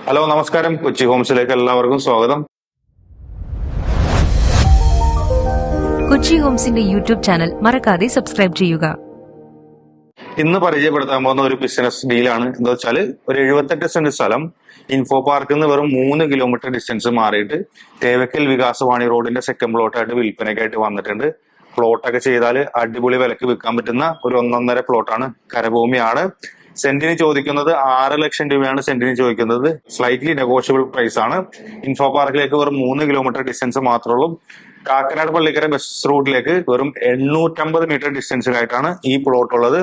Hello നമസ്കാരം, കൊച്ചി ഹോംസിലേക്ക് എല്ലാവർക്കും സ്വാഗതം. കൊച്ചി ഹോംസിന്റെ യൂട്യൂബ് ചാനൽ മറക്കാതെ സബ്സ്ക്രൈബ് ചെയ്യുക. ഇന്ന് പരിചയപ്പെടുത്താൻ പോകുന്ന ഒരു ബിസിനസ് ഡീലാണ്. എന്താ വെച്ചാൽ ഒരു 78 സെന്റ് സ്ഥലം ഇൻഫോ പാർക്കിൽ നിന്ന് വെറും 3 കിലോമീറ്റർ ഡിസ്റ്റൻസ് മാറിയിട്ട് തേവക്കൽ വികാസവാണി റോഡിന്റെ സെക്കൻഡ് പ്ലോട്ടായിട്ട് വിൽപ്പനയ്ക്കായിട്ട് വന്നിട്ടുണ്ട്. പ്ലോട്ടൊക്കെ ചെയ്താൽ അടിപൊളി വിലക്ക് വിൽക്കാൻ പറ്റുന്ന ഒരു 1.5 പ്ലോട്ടാണ്. കരഭൂമിയാണ്. സെന്റിന് ചോദിക്കുന്നത് 6 ലക്ഷം രൂപയാണ്. സെന്റിന് ചോദിക്കുന്നത് സ്ലൈറ്റ്ലി നെഗോഷ്യബിൾ പ്രൈസ് ആണ്. ഇൻഫോ പാർക്കിലേക്ക് വെറും 3 കിലോമീറ്റർ ഡിസ്റ്റൻസ് മാത്രമേ ഉള്ളൂ. കാക്കനാട് പള്ളിക്കര ബസ് റൂട്ടിലേക്ക് വെറും 850 മീറ്റർ ഡിസ്റ്റൻസിലായിട്ടാണ് ഈ പ്ലോട്ട് ഉള്ളത്.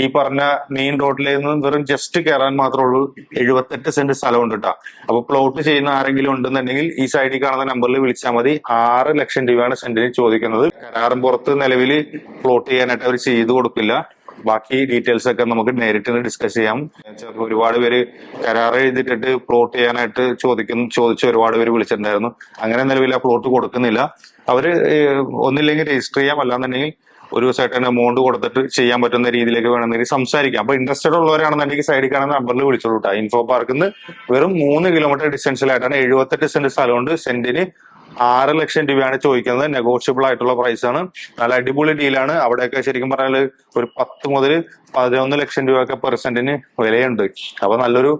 ഈ പറഞ്ഞ മെയിൻ റോഡിൽ നിന്ന് വെറും ജസ്റ്റ് കയറാൻ മാത്രമേ ഉള്ളൂ. 78 സെന്റ് സ്ഥലം ഉണ്ട് കേട്ടോ. അപ്പൊ പ്ലോട്ട് ചെയ്യുന്ന ആരെങ്കിലും ഉണ്ടെന്നുണ്ടെങ്കിൽ ഈ സൈഡിൽ കാണുന്ന നമ്പറിൽ വിളിച്ചാൽ മതി. 6 ലക്ഷം രൂപയാണ് സെന്റിന് ചോദിക്കുന്നത്. കരാറും പുറത്ത് നിലവിൽ പ്ലോട്ട് ചെയ്യാനായിട്ട് അവർ ചെയ്തു കൊടുക്കില്ല. ബാക്കി ഡീറ്റെയിൽസ് ഒക്കെ നമുക്ക് നേരിട്ട് ഡിസ്കസ് ചെയ്യാം. ഒരുപാട് പേര് കരാർ എഴുതിയിട്ടിട്ട് പ്ലോട്ട് ചെയ്യാനായിട്ട് ചോദിച്ച് ഒരുപാട് പേര് വിളിച്ചിട്ടുണ്ടായിരുന്നു. അങ്ങനെ നിലവിൽ ആ പ്ലോട്ട് കൊടുക്കുന്നില്ല. അവര് ഒന്നില്ലെങ്കിൽ രജിസ്റ്റർ ചെയ്യാം, അല്ലാന്നുണ്ടെങ്കിൽ ഒരു സർട്ടൻ എമൗണ്ട് കൊടുത്തിട്ട് ചെയ്യാൻ പറ്റുന്ന രീതിയിലേക്ക് വേണമെന്നെങ്കിൽ സംസാരിക്കാം. അപ്പൊ ഇൻട്രസ്റ്റഡ് ഉള്ളവരാണെന്നുണ്ടെങ്കിൽ സൈഡിൽ കാണുന്ന നമ്പറിൽ വിളിച്ചോളൂ കേട്ടോ. ഇൻഫോ പാർക്കിൽ നിന്ന് വെറും 3 കിലോമീറ്റർ ഡിസ്റ്റൻസിലായിട്ടാണ് 78 സെന്റ് സ്ഥലമുണ്ട്. സെന്റിന് 6 ലക്ഷം രൂപയാണ് ചോദിക്കുന്നത്. നെഗോഷ്യബിൾ ആയിട്ടുള്ള പ്രൈസ് ആണ്. നല്ല അടിപൊളി ഡീലാണ്. അവിടെയൊക്കെ ശരിക്കും പറഞ്ഞാൽ ഒരു 10 മുതൽ 11 ലക്ഷം രൂപയൊക്കെ പെർ സെന്റിന് വിലയുണ്ട്. അപ്പൊ നല്ലൊരു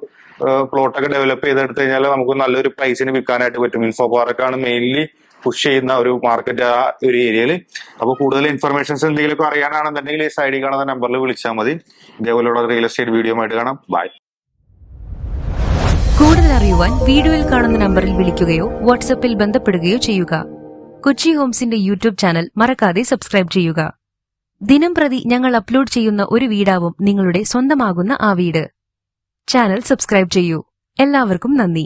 പ്ലോട്ടൊക്കെ ഡെവലപ്പ് ചെയ്തെടുത്തു കഴിഞ്ഞാൽ നമുക്ക് നല്ലൊരു പ്രൈസിന് വിൽക്കാനായിട്ട് പറ്റും. ഇൻഫോ പാർക്കാണ് മെയിൻലി പുഷ് ചെയ്യുന്ന ഒരു മാർക്കറ്റ് ആ ഒരു ഏരിയയിൽ. അപ്പൊ കൂടുതൽ ഇൻഫർമേഷൻസ് എന്തെങ്കിലുമൊക്കെ അറിയാനാണെന്നുണ്ടെങ്കിൽ ഈ സൈഡിൽ കാണുന്ന നമ്പറിൽ വിളിച്ചാൽ മതി. ഇതേപോലെയുള്ള റിയൽ എസ്റ്റേറ്റ് വീഡിയോ ആയിട്ട് കാണാം. ബൈ. കൂടുതൽ അറിയുവാൻ വീഡിയോയിൽ കാണുന്ന നമ്പറിൽ വിളിക്കുകയോ വാട്സ്ആപ്പിൽ ബന്ധപ്പെടുകയോ ചെയ്യുക. കൊച്ചി ഹോംസിന്റെ യൂട്യൂബ് ചാനൽ മറക്കാതെ സബ്സ്ക്രൈബ് ചെയ്യുക. ദിനംപ്രതി ഞങ്ങൾ അപ്ലോഡ് ചെയ്യുന്ന ഒരു വീടാവും നിങ്ങളുടെ സ്വന്തമാകുന്ന ആ വീട്. ചാനൽ സബ്സ്ക്രൈബ് ചെയ്യൂ. എല്ലാവർക്കും നന്ദി.